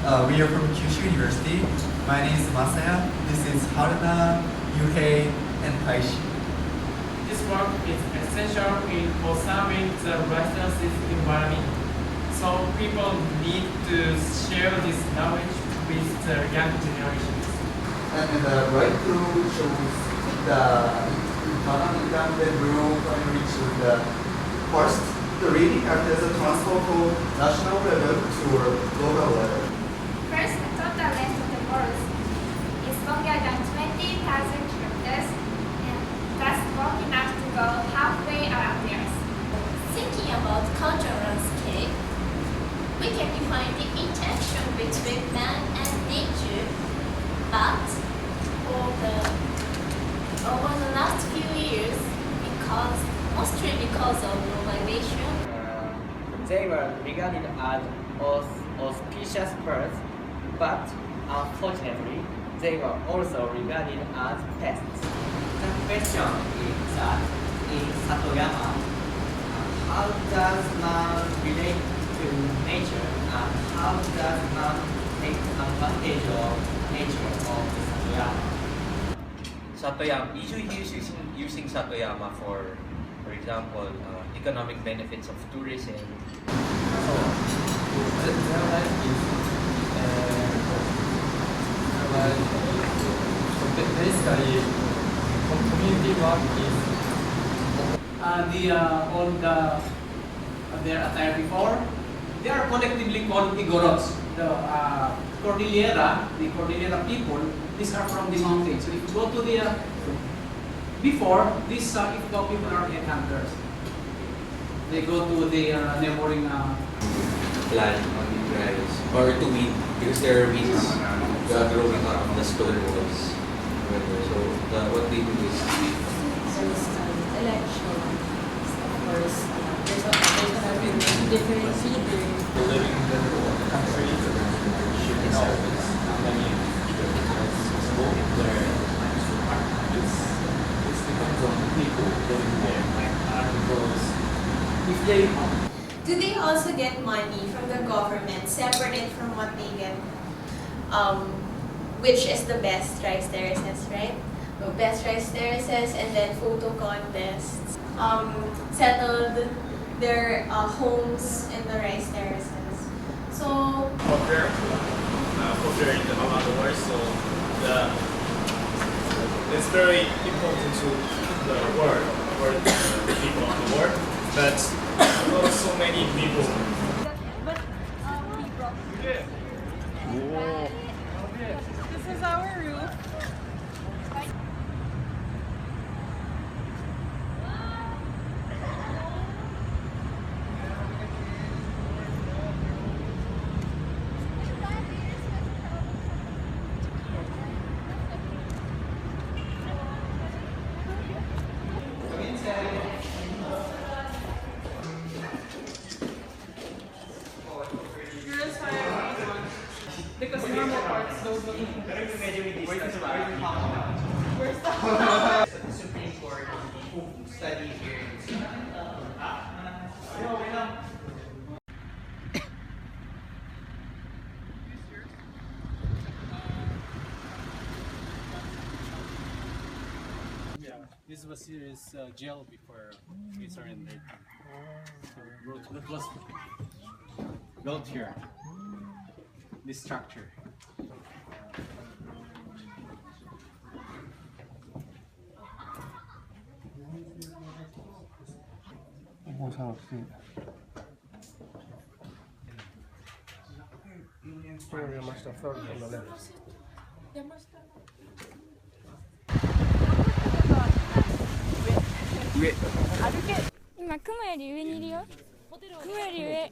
We are from Kyushu University. My name is Masaya. This is Haruna, Yuhei, and Taishi. This work is essential in observing the resources environment. So people need to share this knowledge with the young generations. And the right through shows the economic and rural reach of the first. The reading acts as a transfer from national level to local level. First, the total length of the words is longer than 20,000 characters and thus long enough to go halfway around the Earth. Thinking about cultural landscape, we can define the interaction between man and nature, but over the last few years, mostly because of globalization, they were regarded as auspicious birds, but unfortunately, they were also regarded as pests. The question is that in Satoyama, how does man relate to nature and how does man take advantage of nature of Satoyama? Usually using Satoyama for example, economic benefits of tourism. So, their life is basically community work is their attire before. They are collectively called Igorots. The Cordillera people, these are from the mountains. So if you go to the before these Ifugao people are headhunters. They go to the neighboring Plant on the prairies or to weed because there are weeds growing around the stone walls. So what they do is elections, of course, there's gonna be different leaders. Living in the country should know many school where it's depends on the people living there because if they Do they also get money from the government separate from what they get? Which is the best rice terraces, right? The best rice terraces and then photo contests. Settled their homes in the rice terraces. So Popular in the world, so it's very important to the world, the people on the world, but not so many people. This is our roof. Because normal parts don't look The Supreme Court study here. This was serious jail before we surrendered. So that was built here. This structure. Wait. 今雲より上にいるよ。雲より上。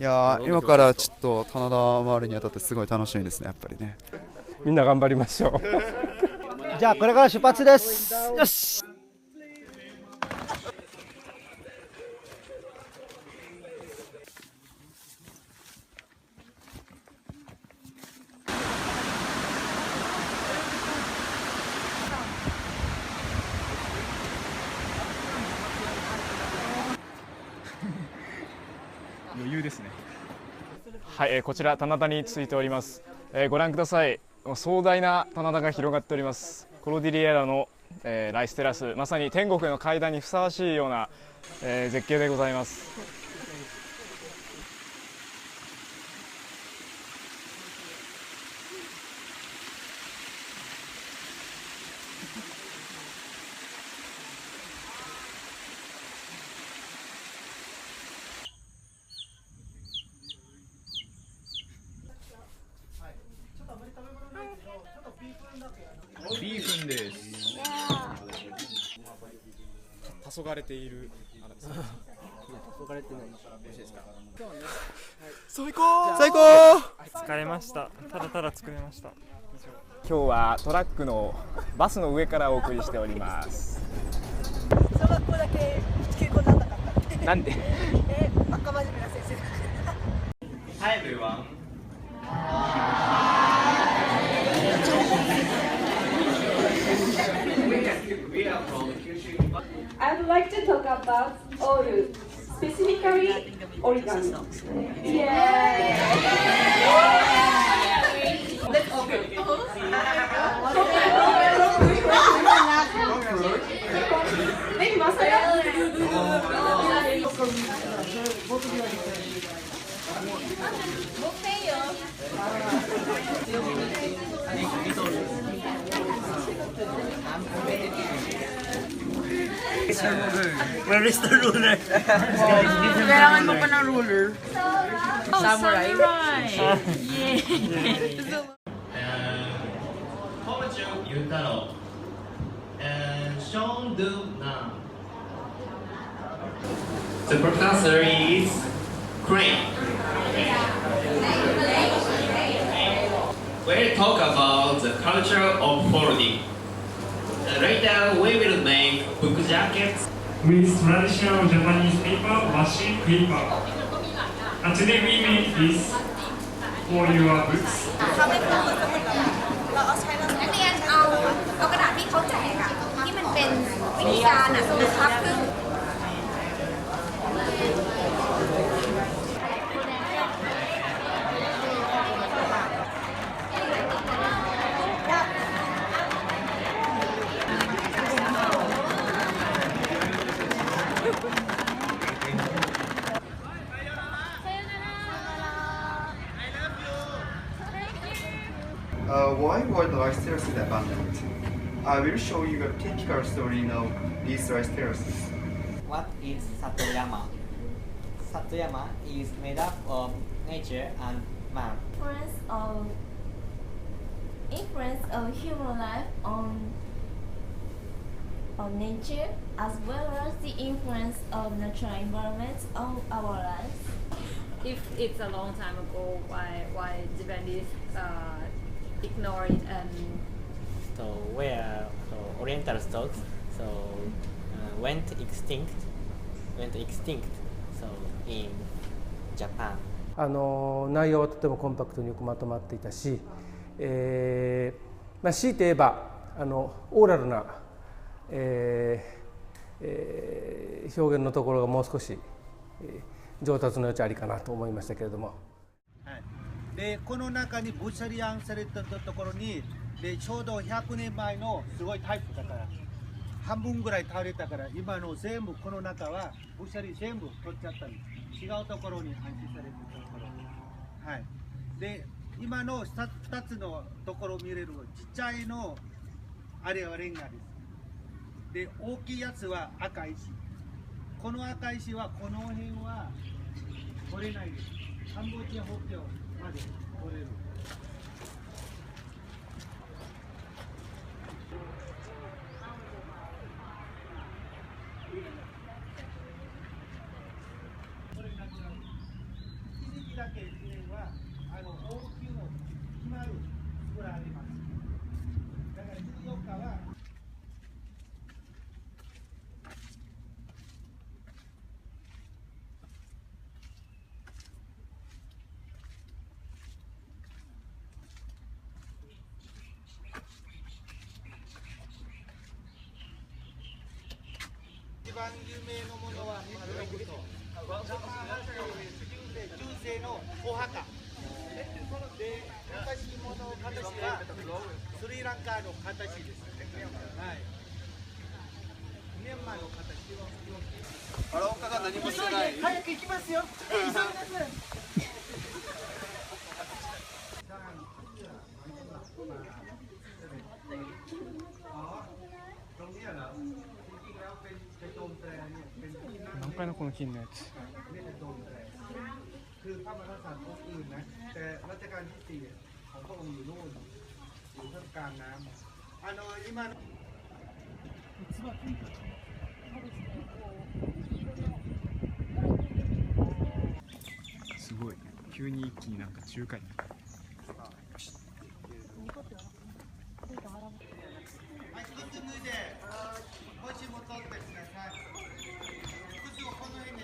いやー、今からちょっと棚田回るにあたってすごい楽しみですね、やっぱりね。みんな頑張りましょう。じゃあこれから出発です。よし。余裕ですね。はい、こちら棚田についております。ご覧ください。壮大な棚田が広がっております。コロディリエラの、ライステラス、まさに天国への階段にふさわしいような、絶景でございます。ビーフンです。黄昏れているあれですね。黄昏れてない。美味しいですか。最高。最高。疲れました。ただただ作れました。今日はトラックのバスの上からお送りしております。小学校だけ休校になったかった。なんで？赤真面目な先生だ。Hi everyone. I would like to talk about oru, specifically origami. Yeah. Let's Where is the ruler? Kailangan mo pa ng ruler. Samurai. Kojo Yutaro and Sean Du Nam. The professor is Crane. We'll talk about the culture of folding. Later we will make book jackets with traditional Japanese paper, washi paper. And today we made this for your books. นักเรียนเอากระดาษที่เขาแจกอะที่มันเป็นวิธีการอะพับครึ่ง Why were the rice terraces abandoned? I will show you a typical story of these rice terraces. What is Satoyama? Satoyama is made up of nature and man. Influence of human life on nature, as well as the influence of natural environments on our lives. If it's a long time ago, why Japanese ignore it and So where Oriental thoughts went extinct. So in Japan. 内容はとてもコンパクトによくまとまっていたし、強いて言えばオーラルな、表現のところがもう少し、上達の余地ありかなと思いましたけれども。でこの中にブシャリアンされたところにでちょうど100年前のすごいタイプだから半分ぐらい倒れたから今の全部この中はブシャリ全部取っちゃったんです。違うところに安置されてるところ、はい、で今の 2つのところを見れるちっちゃいのあれはレンガです。で大きいやつは赤石。この赤石はこの辺は取れないです。カンボジア北境まで取れる。一時だけ記念は大きいの決まる作られます。だから14日は一番有名なものは中世のお墓。で、私もの形はスリランカの形です。はい。ミャンマーの形。あら、岡が何もしてない。早く行きますよ。急ぎます。何回のこの金のやつ。คือพระมหากษัตริย์องค์อื่นนะแต่รัชกาลที่4ของพระองค์อยู่โน่นอยู่ท่ามกลางน้ำ今のすごい急に一気になんか中華になった。はい、一つ脱いで腰も取ってください。靴をこの辺に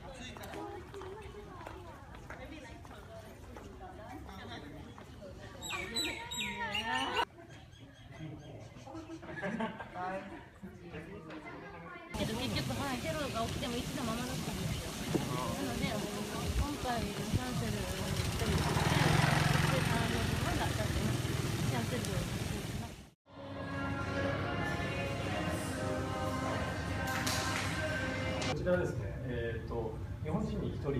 暑いから。結局、テロが起きてもいつでもままだったんですよ。なので、今回キャンセルしたりとかで、まだだってキャンセル料を発生します。こちらですね、日本人に1人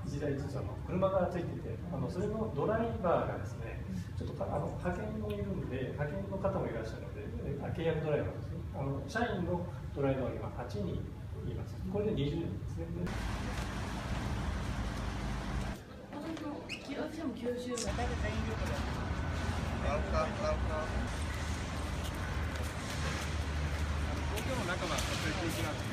1台ずつ車がついてて、それのドライバーがですね、ちょっと派遣もいるんで、派遣の方もいらっしゃるので、契約ドライバーですね、社員のドライバーが今8人います。これで20人ですね。私も90名。東京の中は撮影禁止なんです。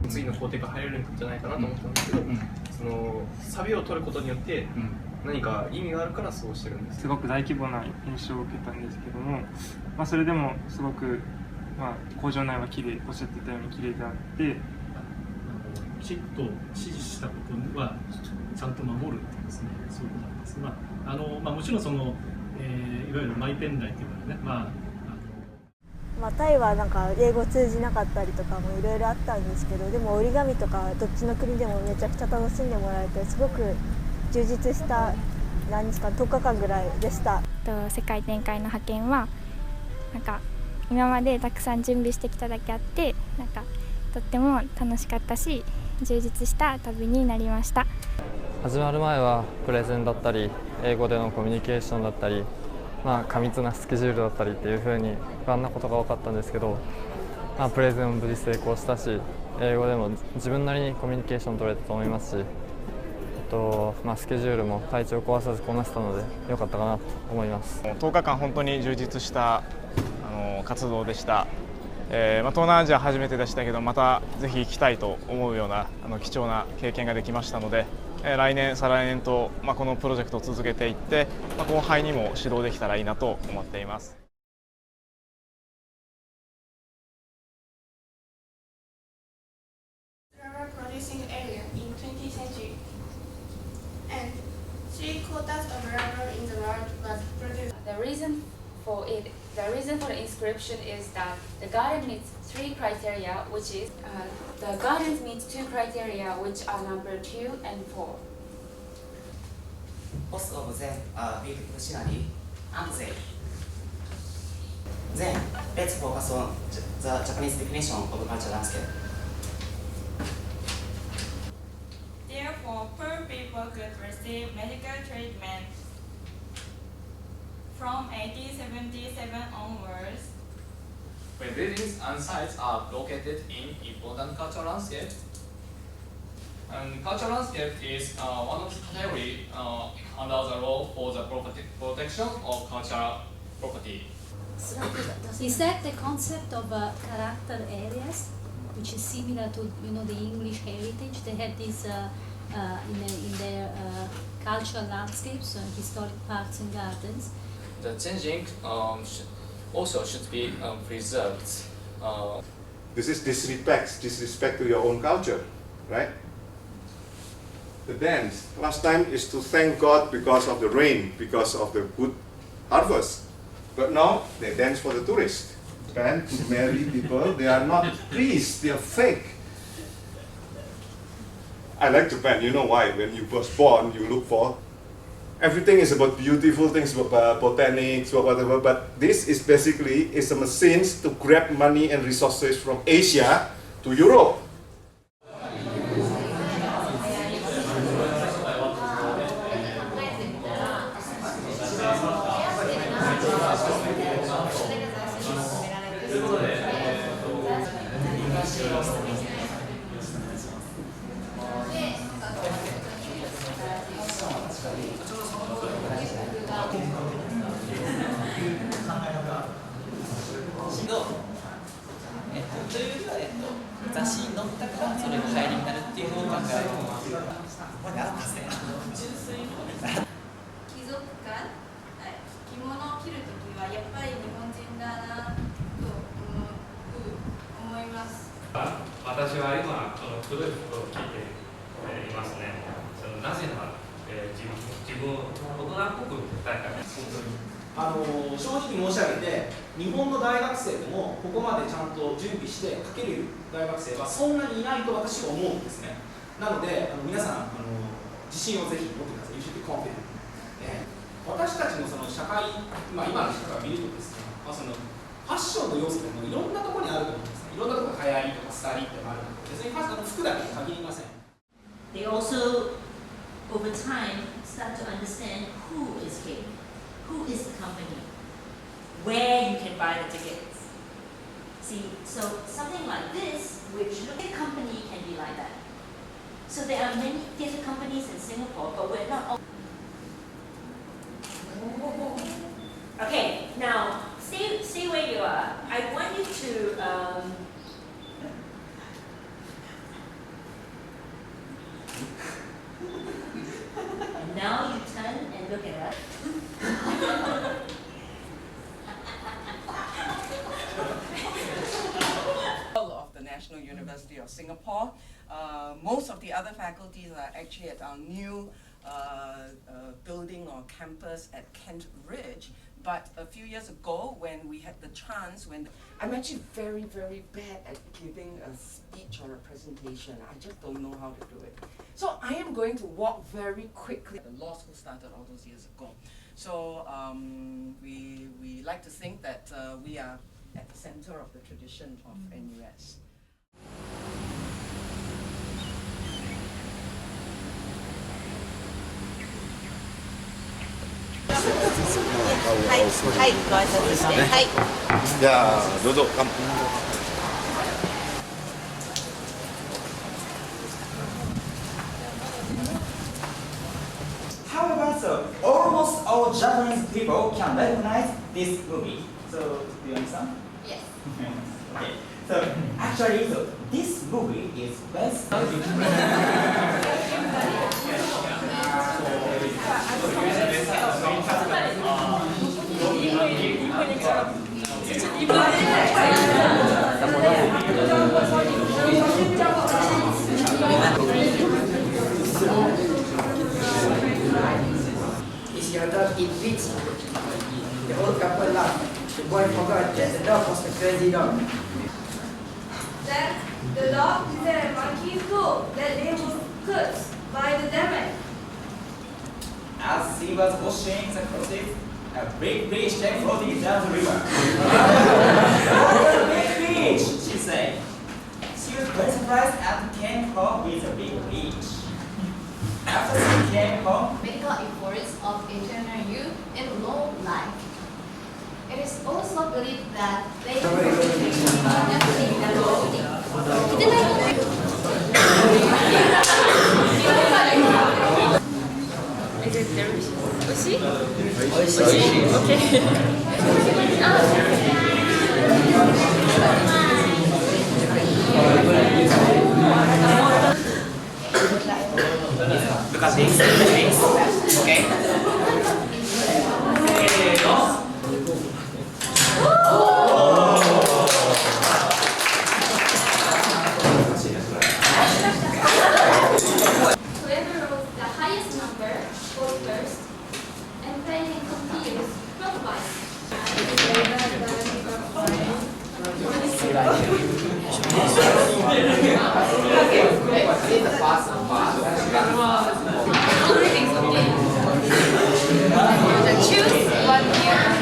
次の工程が入れるんじゃないかなと思ったんですけど、そのサビを取ることによって何か意味があるからそうしてるんです。すごく大規模な印象を受けたんですけども、それでもすごく、工場内は綺麗、おっしゃってたように綺麗であって、きちっと指示したことはちゃんと守るっていうですね、そういうことなんです。もちろんその、いわゆるマイペンライというのはね、タイはなんか英語通じなかったりとかもいろいろあったんですけど、でも折り紙とかどっちの国でもめちゃくちゃ楽しんでもらえて、すごく充実した何日間10日間ぐらいでした。世界展開の派遣はなんか今までたくさん準備してきただけあって、なんかとっても楽しかったし充実した旅になりました。始まる前はプレゼンだったり英語でのコミュニケーションだったり、過密なスケジュールだったりっていう風に不安なことが多かったんですけど、プレゼンも無事成功したし、英語でも自分なりにコミュニケーション取れたと思いますし、スケジュールも体調壊さずこなせたので良かったかなと思います。10日間本当に充実した活動でした。東南アジア初めてでしたけど、またぜひ行きたいと思うような貴重な経験ができましたので、来年再来年と、このプロジェクトを続けていって、後輩にも指導できたらいいなと思っています。Rubber producing area in 20th century, and 3/4 of rubber in the world was produced. The reason for the inscription is that the garden meets three criteria, which is the garden meets two criteria, which are number 2 and 4. Most of them are beautiful scenery and safe. Then let's focus on the Japanese definition of cultural landscape. Therefore, poor people could receive medical treatment from 1877 onwards. When buildings and sites are located in important cultural landscape, and cultural landscape is one of the categories under the law for the protection of cultural property. Is that the concept of character areas, which is similar to the English heritage? They have this in their cultural landscapes, historic parks and gardens. The changing also should be preserved. This is disrespect to your own culture, right? The dance, last time is to thank God because of the rain, because of the good harvest. But now they dance for the tourists. Japan, to marry people, they are not priests, they are fake. I like Japan, you know why? When you was born, you look for everything is about beautiful things, about botanics, or whatever, but this is basically a machine to grab money and resources from Asia to Europe.私は今黒い服を着ていますね。なぜなら、自分大人っぽく見たいから。正直申し上げて、日本の大学生でもここまでちゃんと準備して書ける大学生はそんなにいないと私は思うんですね。なので皆さん自信をぜひ持ってください。You should be confident。私たちのその社会、今の社会を見るとですね、そのファッションの要素でもいろんなところにあると思うんですね。いろんなところが流行りとかスタイリってのがあるので、別に服だけに限りません。They also, over time, start to understand who is king, who is the company, where you can buy the tickets. See, so something like this, which a company can be like that. So there are many theatre companies in Singapore, but we're not all. Okay, now stay where you are. I want you to. Now you turn and look at us. Of the National University of Singapore. Most of the other faculties are actually at our new building or campus at Kent Ridge. But a few years ago, when we had the chance, I'm actually very, very bad at giving a speech or a presentation. I just don't know how to do it. So I am going to walk very quickly. The law school started all those years ago. So we like to think that we are at the center of the tradition of NUS. はい、はい、ご挨拶して、はい。じゃあどうぞ。However, so almost all Japanese people can recognize this movie. So, do you understand? Yes. Okay. So actually, so this movie is best. Is your dog eat pizza? The old couple laughed. The boy forgot that the dog was the crazy dog. Then the dog said monkey too, that they were cursed by the demon. As he was washing the clothes, a big fish came floating down the river. "Oh, a big fish!" she said. She was very surprised and came home with a big fish. After she came home, medical efforts of eternal youth in long life. It is also believed that they Is it delicious? Oishi? Oishi. Okay. look at this, okay? Choose what you want to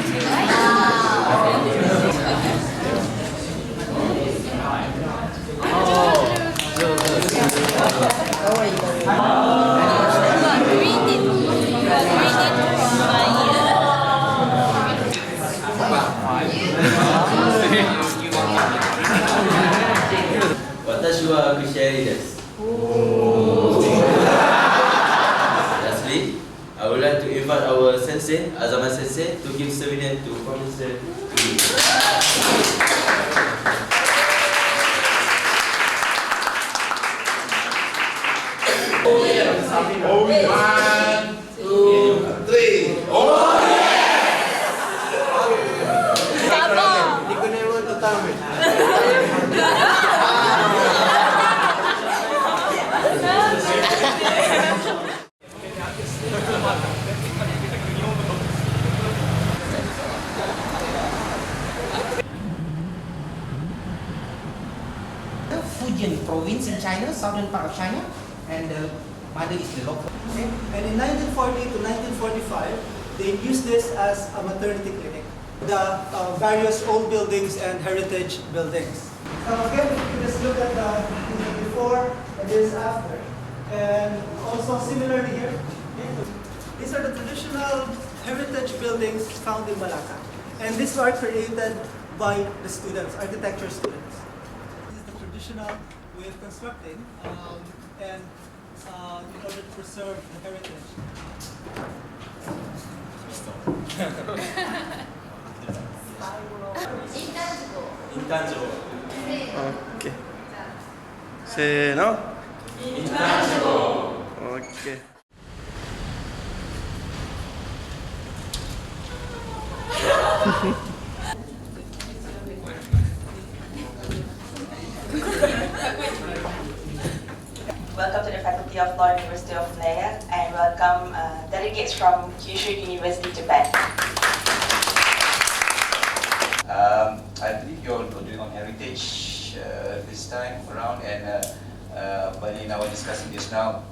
Lastly, I would like to invite our sensei, Azama sensei, to give souvenir to Professor Lee. Oh, yeah. 1, 2, 3. Oh, Fujian province in China, southern part of China, and the mother is the local. Okay? And in 1940 to 1945, they used this as a maternity clinic. The various old buildings and heritage buildings. Again, if you just look at the before and this after. And also similarly here, these are the traditional heritage buildings found in Malacca. And these are created by the students, architecture students. This is the traditional way of constructing and in order to preserve the heritage. Intangible. Okay. Say no. Intangible. Okay. Welcome to the Faculty of Law, University of Malaya, and welcome delegates from Kyushu University, Japan. I believe you're doing on heritage this time around, and Bali now discussing this now.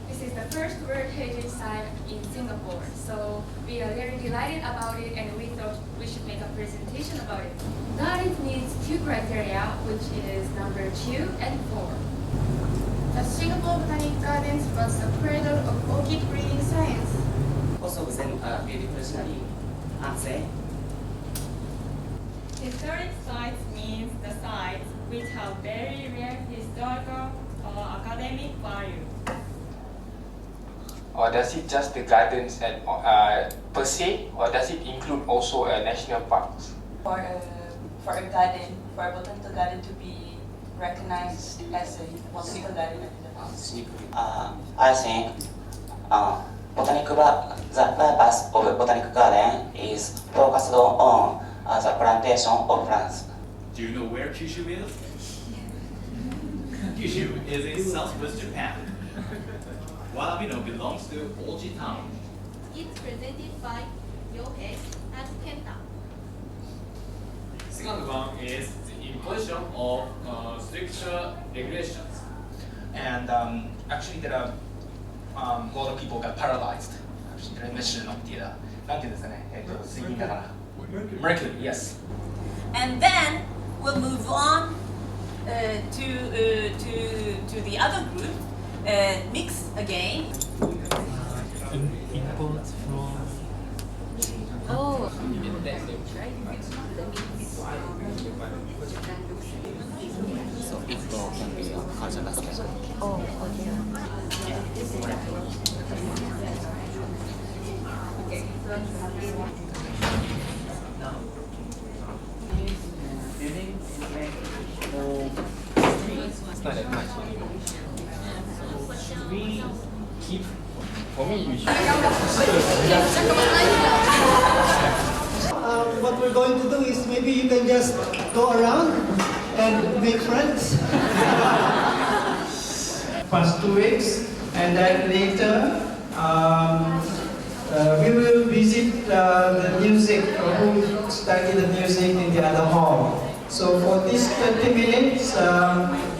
This is the first World Heritage Site in Singapore, so we are very delighted about it, and we thought we should make a presentation about it. Gardens meets two criteria, which is number 2 and 4. The Singapore Botanic Gardens was the cradle of orchid breeding science. Also within biodiversity, ASEAN. Historic sites means the sites which have very rare historical or academic value. Or does it just the gardens and per se, or does it include also national parks? For a garden, for a botanical garden to be recognized as a botanical garden in the past. I think the purpose of a botanical garden is focused on the plantation of plants. Do you know where Kyushu is? Kyushu is in southwest Japan. Wabino belongs to Oji Town. It's presented by Yohei and Kenta. Second one is the imposition of stricter regulations. And actually there are a lot of people got paralyzed. Actually, the emission of the, mercury, yes. And then we'll move on to the other group, mix again. Imports from. Oh. So info can be a culture basket. Oh, okay. It's not that much anymore. Should we keep? For me, we should. What we're going to do is maybe you can just go around and make friends. Past 2 weeks, and then later we will visit the music, who study the music in the other hall. So for this 30 minutes,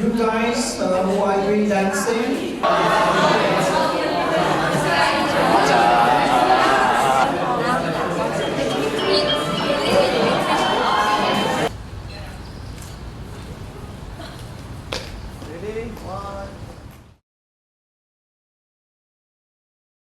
you guys who are doing dancing, Bye.